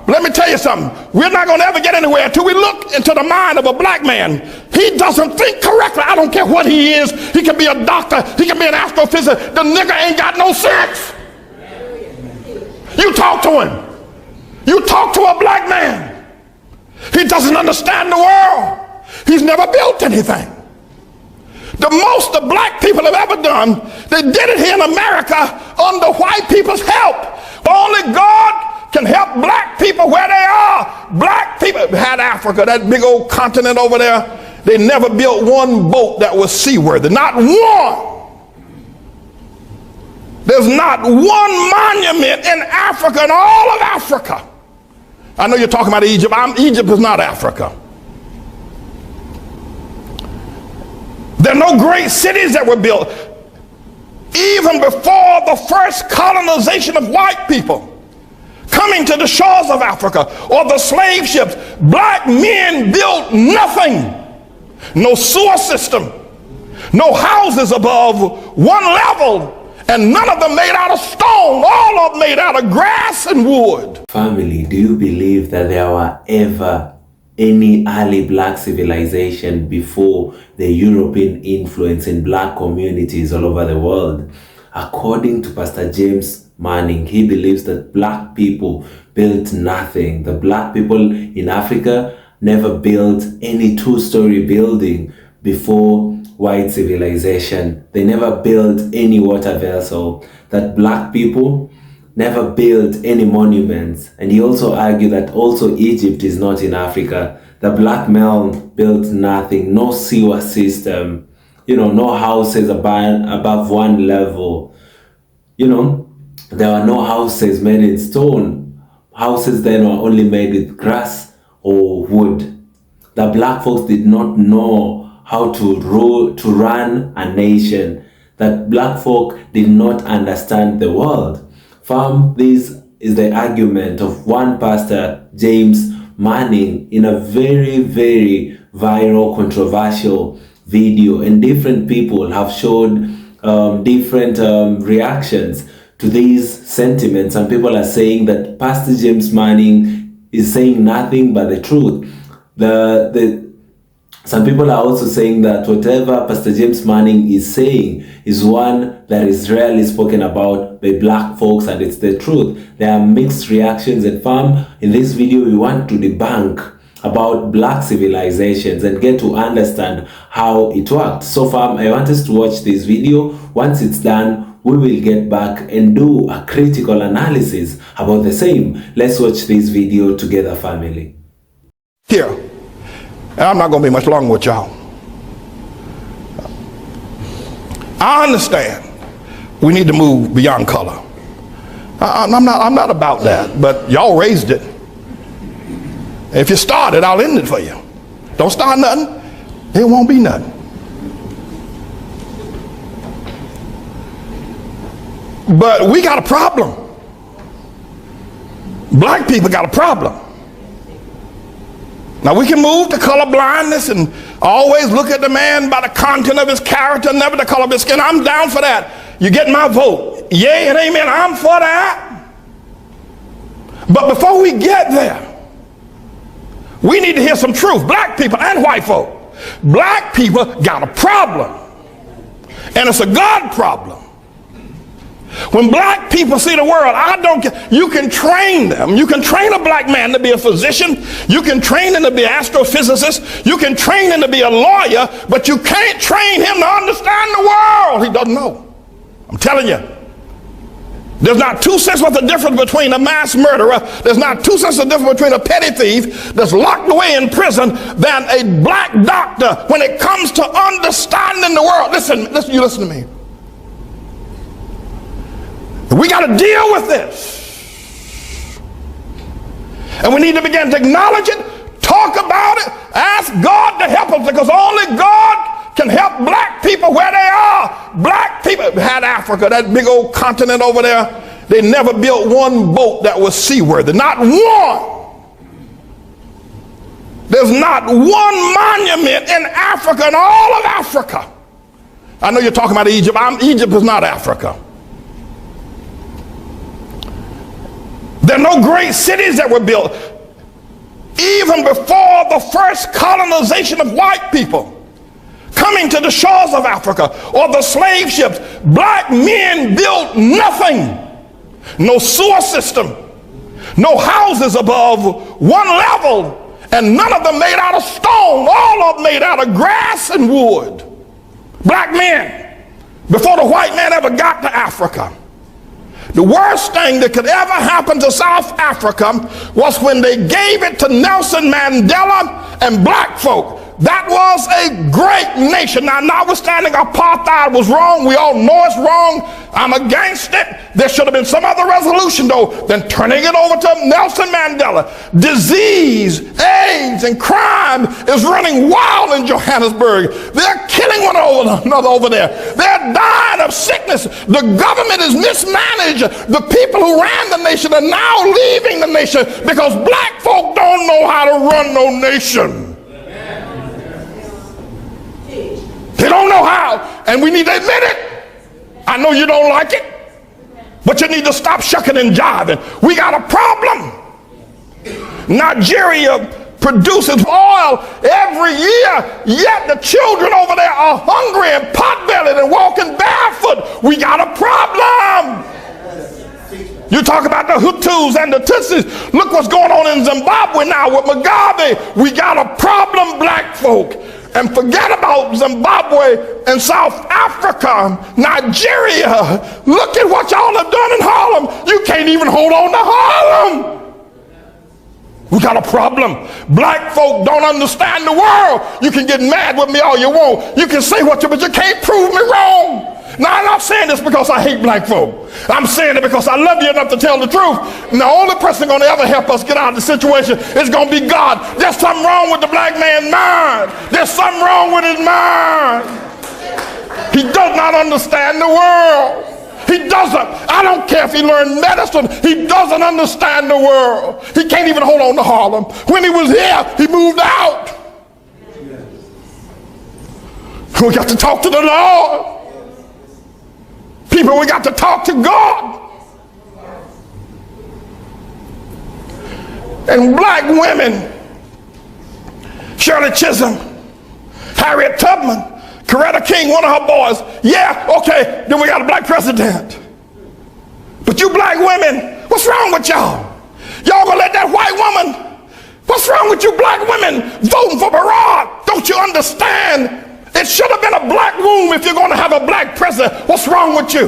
Let me tell you something. We're not going to ever get anywhere until we look into the mind of a black man. He doesn't think correctly. I don't care what he is. He can be a doctor. He can be an astrophysicist. The nigga ain't got no sense. You talk to him. You talk to a black man. He doesn't understand the world. He's never built anything. The most the black people have ever done, they did it here in America under white people's help. Only God can help black people where they are. Black people had Africa, that big old continent over there. They never built one boat that was seaworthy. Not one. There's not one monument in Africa, in all of Africa. I know you're talking about Egypt. Egypt is not Africa. There are no great cities that were built. Even before the first colonization of white people coming to the shores of Africa, or the slave ships, black men built nothing. No sewer system, no houses above one level, and none of them made out of stone. All of them made out of grass and wood. Family, do you believe that there were ever any early black civilization before the European influence in black communities all over the world? According to Pastor James Manning, he believes that black people built nothing. The black people in Africa never built any two-story building before white civilization. They never built any water vessel. That black people never built any monuments. And he also argued that also Egypt is not in Africa. The black man built nothing, no sewer system, no houses above one level. There were no houses made in stone. Houses then were only made with grass or wood. The black folks did not know how to run a nation. That black folk did not understand the world. This is the argument of one pastor, James Manning, in a very, very viral, controversial video, and different people have showed different reactions to these sentiments. Some people are saying that Pastor James Manning is saying nothing but the truth. Some people are also saying that whatever Pastor James Manning is saying is one that is rarely spoken about by black folks, and it's the truth. There are mixed reactions, and in this video we want to debunk about black civilizations and get to understand how it worked. So I want us to watch this video. Once it's done, we will get back and do a critical analysis about the same. Let's watch this video together, family. Here, and I'm not going to be much longer with y'all. I understand we need to move beyond color. I'm not about that, but y'all raised it. If you start it, I'll end it for you. Don't start nothing, it won't be nothing. But we got a problem. Black people got a problem. Now we can move to color blindness and always look at the man by the content of his character, never the color of his skin. I'm down for that. You get my vote. Yay and amen. I'm for that. But before we get there, we need to hear some truth. Black people and white folk. Black people got a problem. And it's a God problem. When black people see the world, I don't care. You can train them. You can train a black man to be a physician. You can train him to be an astrophysicist. You can train him to be a lawyer, but you can't train him to understand the world. He doesn't know. I'm telling you. There's not 2 cents worth of difference between a mass murderer. There's not 2 cents of difference between a petty thief that's locked away in prison than a black doctor when it comes to understanding the world. Listen, you listen to me. We got to deal with this. And we need to begin to acknowledge it, talk about it, ask God to help us, because only God can help black people where they are. Black people had Africa, that big old continent over there. They never built one boat that was seaworthy. Not one. There's not one monument in Africa, in all of Africa. I know you're talking about Egypt. Egypt is not Africa. There are no great cities that were built. Even before the first colonization of white people coming to the shores of Africa or the slave ships, black men built nothing. No sewer system, no houses above one level, and none of them made out of stone. All of them made out of grass and wood. Black men, before the white man ever got to Africa. The worst thing that could ever happen to South Africa was when they gave it to Nelson Mandela and black folk. That was a great nation. Now, notwithstanding apartheid was wrong, we all know it's wrong. I'm against it. There should have been some other resolution, though, than turning it over to Nelson Mandela. Disease, AIDS, and crime is running wild in Johannesburg. They're killing one another over there. They're dying of sickness. The government is mismanaged. The people who ran the nation are now leaving the nation because black folk don't know how to run no nation. They don't know how, and we need to admit it. I know you don't like it, but you need to stop shucking and jiving. We got a problem. Nigeria produces oil every year, yet the children over there are hungry and pot-bellied and walking barefoot. We got a problem. You talk about the Hutus and the Tutsis. Look what's going on in Zimbabwe now with Mugabe. We got a problem, black folk. And forget about Zimbabwe and South Africa, Nigeria. Look at what y'all have done in Harlem. You can't even hold on to Harlem. We got a problem. Black folk don't understand the world. You can get mad with me all you want. You can say what you, but you can't prove me wrong. Now, I'm not saying this because I hate black folk. I'm saying it because I love you enough to tell the truth. And the only person going to ever help us get out of the situation is going to be God. There's something wrong with the black man's mind. There's something wrong with his mind. He does not understand the world. He doesn't. I don't care if he learned medicine. He doesn't understand the world. He can't even hold on to Harlem. When he was here, he moved out. We got to talk to the Lord. People, we got to talk to God. And black women, Shirley Chisholm, Harriet Tubman, Coretta King, one of her boys. Yeah, okay, then we got a black president. But you black women, what's wrong with y'all? Y'all gonna let that white woman, what's wrong with you black women voting for Barack? Don't you understand? It should have been a black room if you're going to have a black president. What's wrong with you?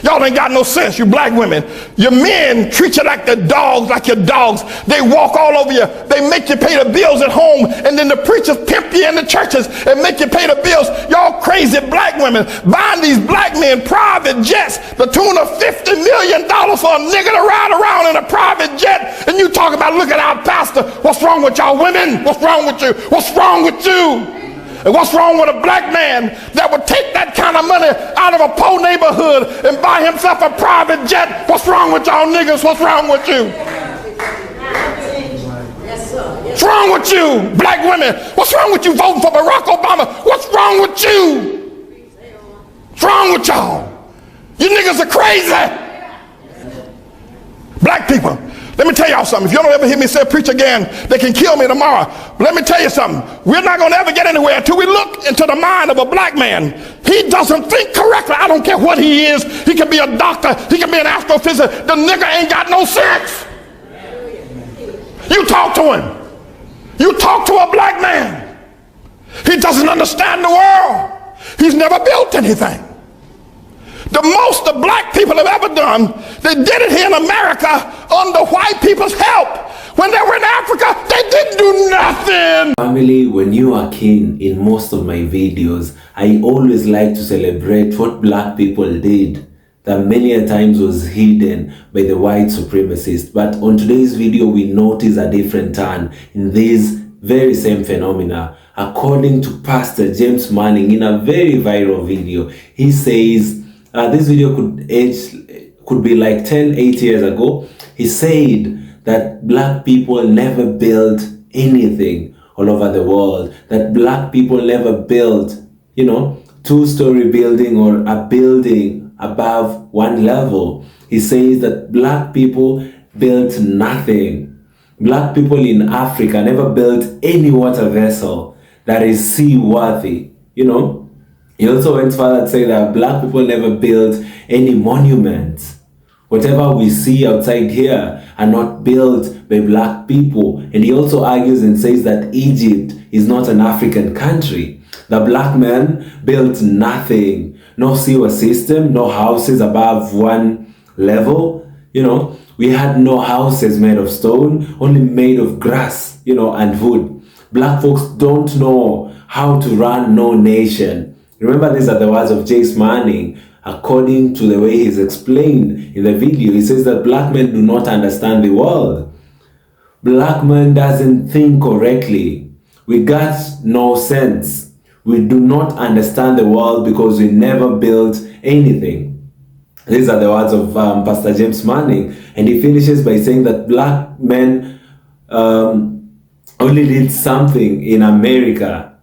Y'all ain't got no sense, you black women. Your men treat you like the dogs, like your dogs. They walk all over you. They make you pay the bills at home, and then the preachers pimp you in the churches and make you pay the bills. Y'all crazy black women buying these black men private jets, the tune of $50 million for a nigga to ride around in a private jet. And you talk about, look at our pastor. What's wrong with y'all women? What's wrong with you? What's wrong with you? And what's wrong with a black man that would take that kind of money out of a poor neighborhood and buy himself a private jet? What's wrong with y'all niggas? What's wrong with you? What's wrong with you, black women? What's wrong with you voting for Barack Obama? What's wrong with you? What's wrong with y'all? You niggas are crazy. Black people, let me tell y'all something. If you don't ever hear me say preach again, they can kill me tomorrow. But let me tell you something. We're not going to ever get anywhere until we look into the mind of a black man. He doesn't think correctly. I don't care what he is. He can be a doctor. He can be an astrophysicist. The nigga ain't got no sense. You talk to him. You talk to a black man. He doesn't understand the world. He's never built anything. The most the black people have ever done, they did it here in America under white people's help. When they were in Africa, they didn't do nothing. Family, when you are keen in most of my videos, I always like to celebrate what black people did that many a times was hidden by the white supremacists. But on today's video, we notice a different turn in this very same phenomena. According to Pastor James Manning, in a very viral video, he says, this video could be like 10, 8 years ago. He said that black people never built anything all over the world. That black people never built, two-story building or a building above one level. He says that black people built nothing. Black people in Africa never built any water vessel that is seaworthy. He also went further to say that black people never built any monuments. Whatever we see outside here are not built by black people. And he also argues and says that Egypt is not an African country. The black man built nothing. No sewer system, no houses above one level. We had no houses made of stone, only made of grass, and wood. Black folks don't know how to run no nation. Remember, these are the words of Jace Manning. According to the way he's explained in the video, he says that black men do not understand the world. Black man doesn't think correctly. We got no sense. We do not understand the world because we never built anything. These are the words of Pastor James Manning. And he finishes by saying that black men only did something in America,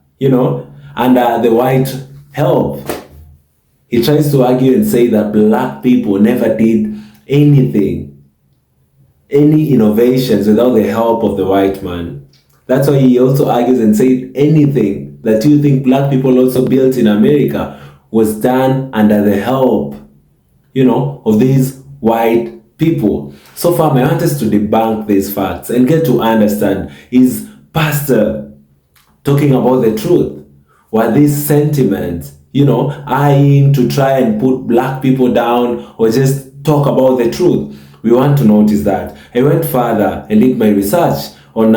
under the white help. He tries to argue and say that black people never did anything, any innovations without the help of the white man. That's why he also argues and says anything that you think black people also built in America was done under the help, of these white people. So far, I want us to debunk these facts and get to understand, is pastor talking about the truth? Were these sentiments, eyeing to try and put black people down or just talk about the truth? We want to notice that. I went further and did my research on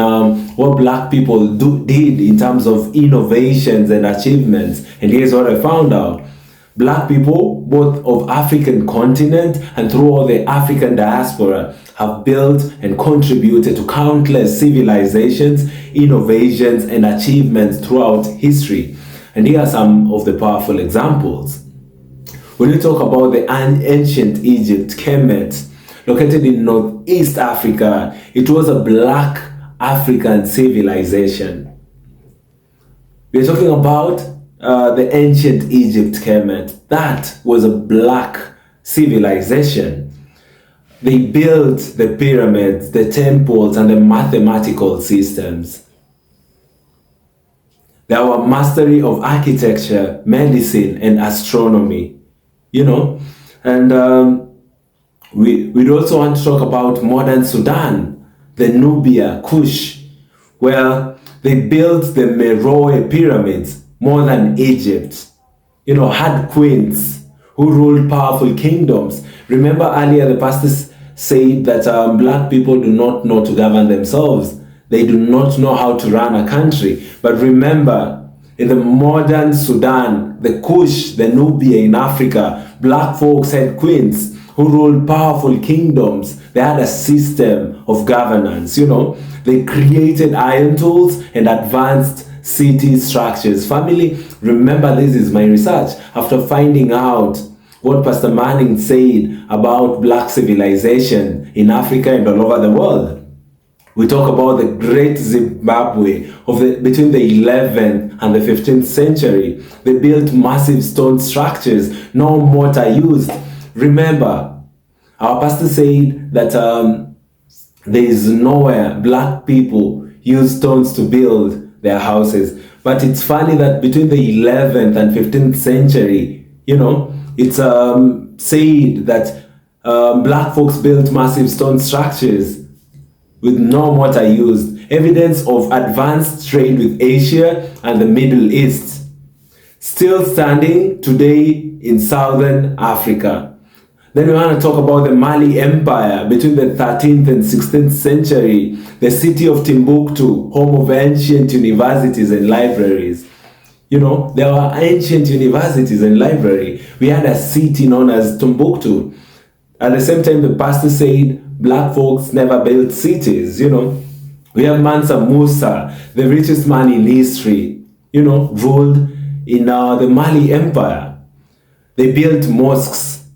what black people did in terms of innovations and achievements. And here's what I found out. Black people, both of African continent and through all the African diaspora, have built and contributed to countless civilizations, innovations, and achievements throughout history. And here are some of the powerful examples. When you talk about the ancient Egypt, Kemet, located in Northeast Africa, it was a black African civilization. We're talking about the ancient Egypt, Kemet. That was a black civilization. They built the pyramids, the temples, and the mathematical systems. They were mastery of architecture, medicine, and astronomy. And we'd also want to talk about modern Sudan, the Nubia, Kush, where they built the Meroe pyramids more than Egypt. Had queens who ruled powerful kingdoms. Remember earlier the pastors said that black people do not know to govern themselves. They do not know how to run a country. But remember, in the modern Sudan, the Kush, the Nubia in Africa, black folks had queens who ruled powerful kingdoms. They had a system of governance, They created iron tools and advanced city structures. Family, remember, this is my research. After finding out what Pastor Manning said about black civilization in Africa and all over the world, we talk about the great Zimbabwe between the 11th and the 15th century. They built massive stone structures, no mortar used. Remember, our pastor said that there is nowhere black people use stones to build their houses. But it's funny that between the 11th and 15th century, it's said that black folks built massive stone structures with no mortar used. Evidence of advanced trade with Asia and the Middle East. Still standing today in Southern Africa. Then we want to talk about the Mali Empire between the 13th and 16th century. The city of Timbuktu, home of ancient universities and libraries. There were ancient universities and library. We had a city known as Timbuktu. At the same time, the pastor said black folks never built cities. We have Mansa Musa, the richest man in history, ruled in the Mali Empire. They built mosques,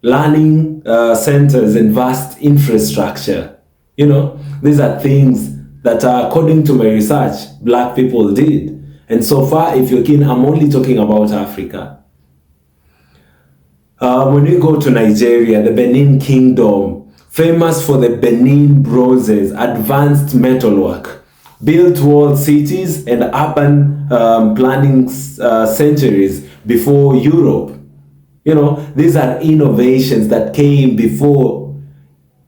learning centers, and vast infrastructure. These are things that, according to my research, black people did. And so far, if you're keen, I'm only talking about Africa. When we go to Nigeria, the Benin Kingdom, famous for the Benin bronzes, advanced metalwork, built walled cities and urban planning centuries before Europe. These are innovations that came before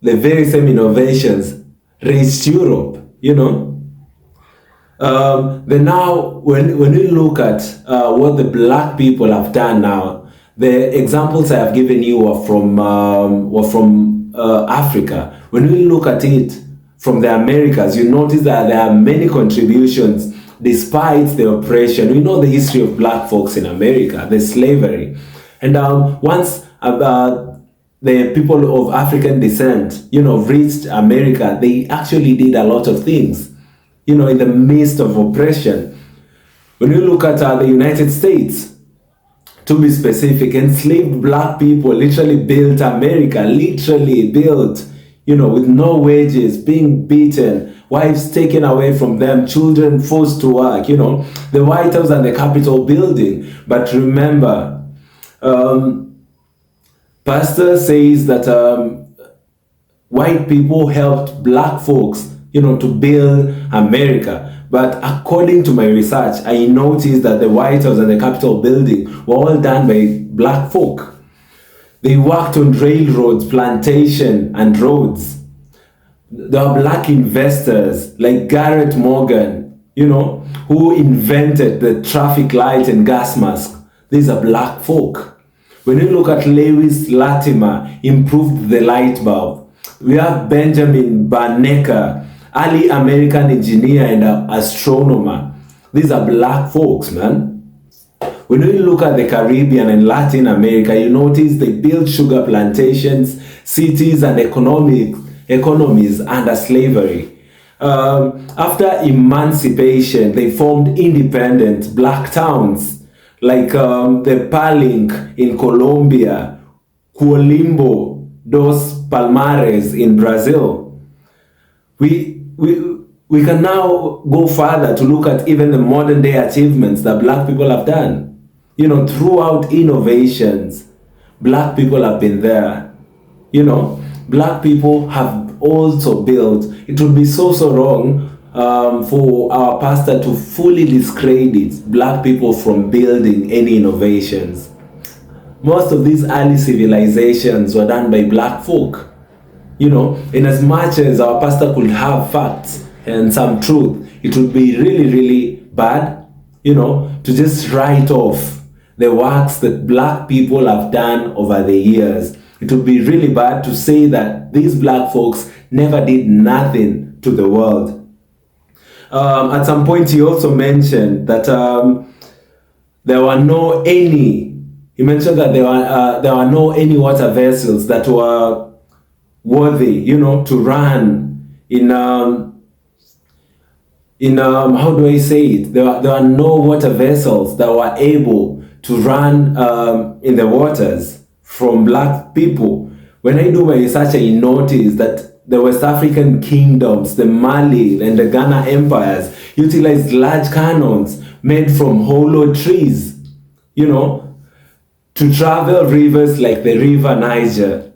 the very same innovations reached Europe. Then now, when we look at what the black people have done now, the examples I have given you were from Africa. When we look at it from the Americas, you notice that there are many contributions despite the oppression. We know the history of black folks in America, the slavery. And once the people of African descent, reached America, they actually did a lot of things, in the midst of oppression. When you look at the United States, to be specific, enslaved black people literally built America, with no wages, being beaten, wives taken away from them, children forced to work, the White House and the Capitol building. But remember, Pastor says that white people helped black folks, to build America. But according to my research, I noticed that the White House and the Capitol building were all done by black folk. They worked on railroads, plantation, and roads. There were black investors like Garrett Morgan, who invented the traffic light and gas mask. These are black folk. When you look at Lewis Latimer, improved the light bulb. We have Benjamin Banneker, early American engineer and astronomer. These are black folks, man. When you look at the Caribbean and Latin America, you notice they built sugar plantations, cities, and economies under slavery. After emancipation, they formed independent black towns like the Palenque in Colombia, Colimbo dos Palmares in Brazil. We can now go further to look at even the modern day achievements that black people have done. Throughout innovations, black people have been there. Black people have also built. It would be so wrong for our pastor to fully discredit black people from building any innovations. Most of these early civilizations were done by black folk. In as much as our pastor could have facts and some truth, it would be really, really bad, to just write off the works that black people have done over the years. It would be really bad to say that these black folks never did nothing to the world. At some point, he also mentioned that there were no any water vessels that were worthy, to run in how do I say it? There are no water vessels that were able to run in the waters from black people. When I do my research, I noticed that the West African kingdoms, the Mali and the Ghana empires, utilized large cannons made from hollow trees, to travel rivers like the River Niger.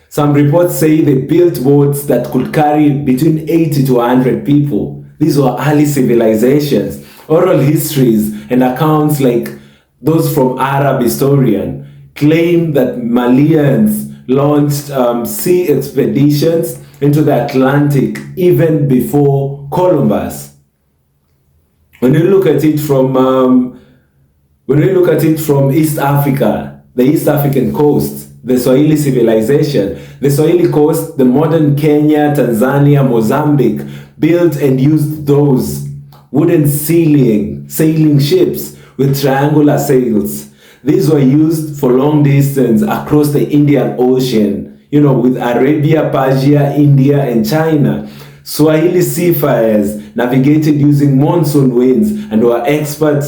Some reports say they built boats that could carry between 80 to 100 people. These were early civilizations. Oral histories and accounts like those from Arab historian claim that Malians launched sea expeditions into the Atlantic even before Columbus. When you look at it from East Africa, the East African coast, the Swahili civilization, the Swahili coast, the modern Kenya, Tanzania, Mozambique, built and used those wooden sailing ships with triangular sails. These were used for long distance across the Indian Ocean, with Arabia, Persia, India, and China. Swahili seafarers navigated using monsoon winds and were expert,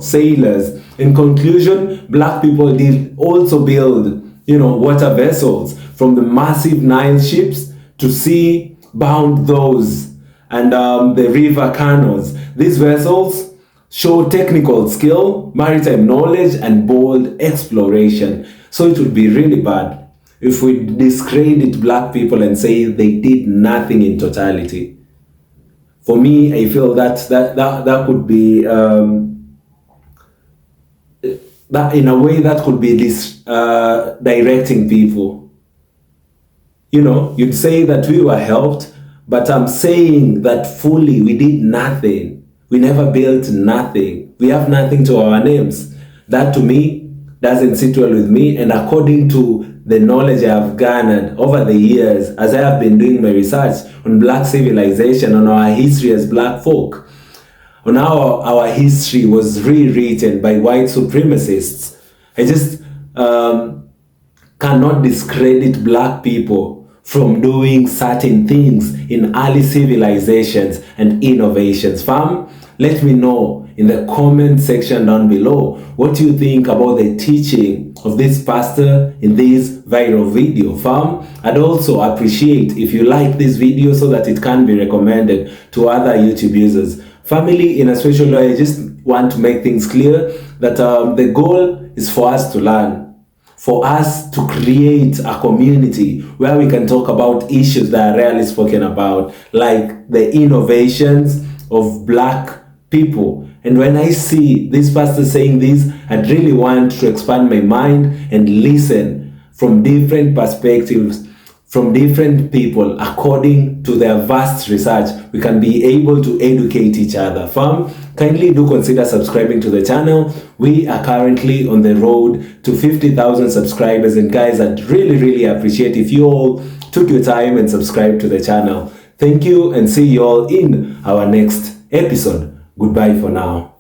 sailors. In conclusion, black people did also build, water vessels, from the massive Nile ships to sea-bound those and the river canals. These vessels show technical skill, maritime knowledge, and bold exploration. So it would be really bad if we discredit black people and say they did nothing in totality. For me, I feel that could be that in a way that could be directing people. You know, you'd say that we were helped, but I'm saying that fully we did nothing. We never built nothing. We have nothing to our names. That to me doesn't sit well with me. And according to the knowledge I have garnered over the years, as I have been doing my research on black civilization, on our history as black folk, on how our history was rewritten by white supremacists, I just cannot discredit black people from doing certain things in early civilizations and innovations. Fam, let me know in the comment section down below what you think about the teaching of this pastor in this viral video. Fam, I'd also appreciate if you like this video so that it can be recommended to other YouTube users. Family, in a special way, I just want to make things clear that the goal is for us to learn, for us to create a community where we can talk about issues that are rarely spoken about, like the innovations of black people. And when I see this pastor saying this, I'd really want to expand my mind and listen from different perspectives, from different people, according to their vast research. We can be able to educate each other. Fam, kindly do consider subscribing to the channel. We are currently on the road to 50,000 subscribers, and guys, I'd really appreciate if you all took your time and subscribed to the channel. Thank you, and see you all in our next episode. Goodbye for now.